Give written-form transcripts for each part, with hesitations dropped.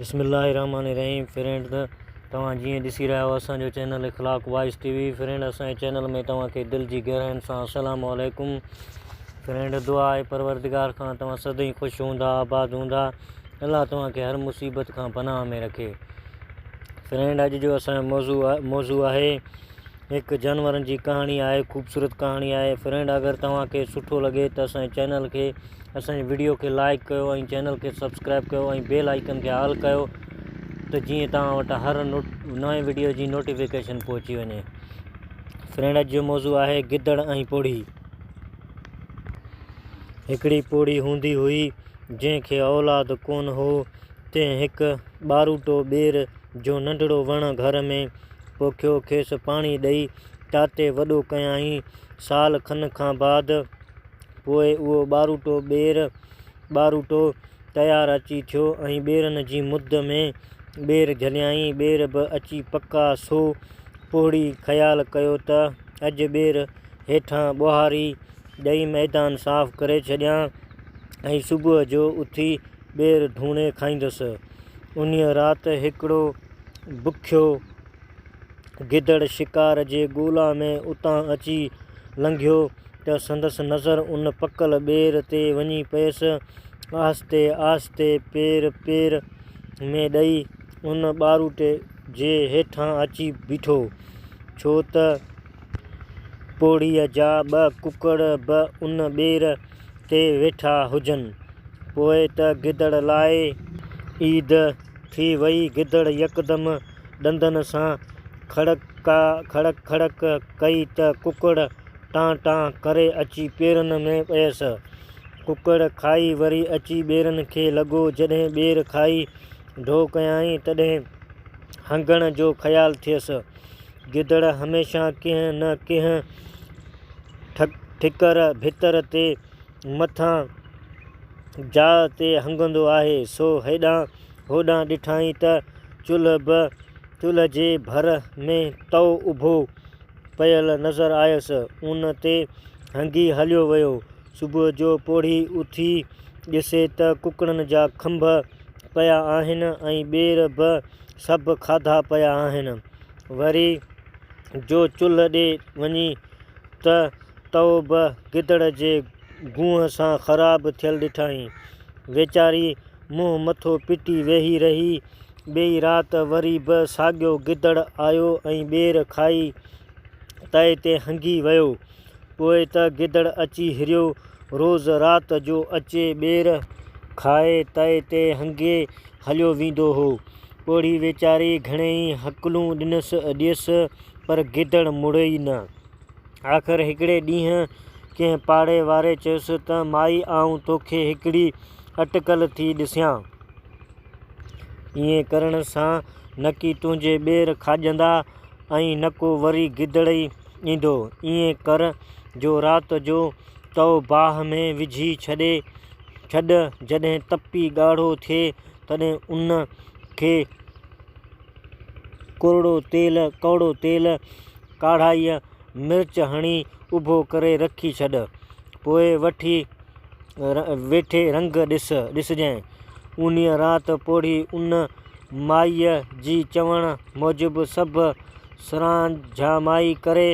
बिस्मिल्लाहिर्रहमानिर्रहीम। फ्रेंड तव्हां जीअं ॾिसी रहिया आहियो असांजो चैनल इख़लाक़ वॉइस टीवी। फ्रेंड असांजे चैनल में तव्हांखे दिलि जी गहराइनि सां अस्सलामु अलैकुम। फ्रेंड दुआ आहे परवरदिगार खां तव्हां सदाईं ख़ुशि हूंदा, आबाद हूंदा, अल्लाह तव्हांखे हर मुसीबत खां पनाह में रखे। फ्रेंड अॼु जो असांजो मौज़ू आहे हिकु जानवरनि जी कहाणी आहे, ख़ूबसूरत कहाणी आहे। फ्रेंड अगरि तव्हांखे सुठो लॻे त असांजे चैनल खे, असांजे वीडियो खे लाइक कयो ऐं चैनल खे सब्सक्राइब कयो ऐं बेल आइकन खे ऑल कयो त जीअं तव्हां वटि हर नएं वीडियो जी नोटिफिकेशन पहुची वञे। फ्रेंड अॼु जो मौज़ू आहे गिदड़ ऐं पोड़ी। हिकिड़ी पोड़ी हूंदी हुई जंहिंखे औलाद कोन हो। तंहिं हिकु ॿारूटो ॿेर जो नंढड़ो वण घर में पोखियो। खेसि पाणी ॾेई ताते वॾो कयाईं। साल खन खां बाद पोइ उहो ॿारूटो तयारु अची थियो ऐं ॿेरनि जी मुद में ॿेर झलियाईं। ॿेर बि अची पका। सो पोड़ी ख़्यालु कयो त अॼु ॿेर हेठां ॿुहारी ॾेई मैदान साफ़ु करे छॾियां ऐं सुबुह जो उथी ॿेर ढूणे खाईंदुसि। उन्हीअ राति हिकिड़ो बुखियो गिदड़ शिकार जे ॻोल्हा में उतां अची लंघियो त संदसि नज़र उन पकल ॿेर ते वञी पयसि। आहिस्ते आहिस्ते पेर में ॾेई उन ॿारूटे जे हेठां अची बीठो, छो त पोड़ीअ जा ॿ कुकड़ बि उन ॿेर ते वेठा हुजनि। पोइ त गिदड़ लाइ ईद थी वई। गिदड़ यकदमि ॾंदनि सां खड़क खड़क कई त कुकड़ टां टां करे अची पेरनि में पयसि। कुकड़ खाई वरी अची ॿेरनि खे लॻो। जॾहिं ॿेर खाई ढो कयाईं तॾहिं हंगण जो ख़्यालु थियसि। गिदड़ हमेशह कंहिं न कंहिं ठिकर भितर ते मथां जाइ ते हंगंदो आहे। सो हेॾां होॾां ॾिठाई त चुल्ह जे भर में तओ उभो पयल नज़र आयसि। उन ते हंगी हलियो वियो। सुबुह जो पोड़ी उथी ॾिसे त कुकड़नि जा खंभ पिया आहिनि ऐं ॿेर बि सभु खाधा पिया आहिनि। वरी जो चुल्ह ॾे वञी त तओ बि गिदड़ जे गूंह सां ख़राबु थियलु ॾिठाई। वेचारी मुंहुं मथो पिटी वेही रही। ॿिई राति वरी बि साॻियो गिदड़ आयो ऐं ॿेर खाई तए ते हंगी वियो। पोइ त गिदड़ अची हिरियो। रोज़ु राति जो अचे ॿेर खाए तए ते हंगे हलियो वेंदो हो। पोड़ी वेचारी घणेई हकलूं ॾिनसि पर गिदड़ मुड़े ई न। आख़िर हिकिड़े ॾींहुं कंहिं पाड़े वारे चयुसि त माई आऊं तोखे हिकिड़ी अटकल थी ॾिसियां। ईअं करण सां न कि तुंहिंजे ॿेर खाॼंदा ऐं न को वरी गिदड़ ई ईंदो। ईअं कर जो राति जो तओ बाहि में विझी छॾ। जॾहिं तपी ॻाढ़ो थिए तॾहिं उन खे कौड़ो तेल काढ़ाई मिर्च हणी उभो करे रखी छॾ। पोइ वेठे रंग ॾिसजांइ। उन्हीअ राति पोड़ी उन माईअ जी चवण मूजिबि सभु सरांझामाई करे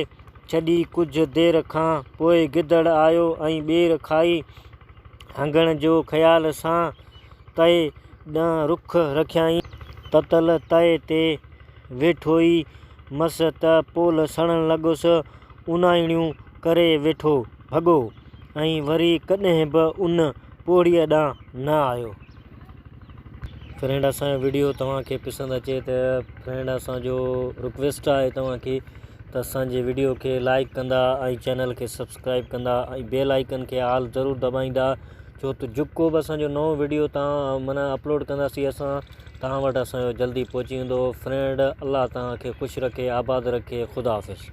छॾी। कुझु देरि खां पोइ गिदड़ आयो ऐं ॿेर खाई हंगण जो ख़्याल सां तए ॾांहुं रुख़ रखियाईं। ततल तए ते वेठो ई मस त पोल सड़ण लॻुसि। उनाणियूं करे वेठो भॻो ऐं वरी कॾहिं बि उन पोड़ीअ ॾांहुं न आयो। फ्रेंड असांजो वीडियो तव्हांखे पसंदि अचे त फ्रेंड असांजो रिक्वेस्ट आहे तव्हांखे त असांजे वीडियो खे लाइक कंदा ऐं चैनल खे सब्सक्राइब कंदा ऐं बेल आइकन खे ऑल ज़रूरु दॿाईंदा, छो त जेको बि असांजो नओं वीडियो तव्हां अपलोड कंदासीं असां तव्हां वटि असांजो जल्दी पहुची वेंदो। फ्रेंड अल्लाह तव्हांखे ख़ुशि रखे, आबाद रखे। ख़ुदा हाफ़िज़।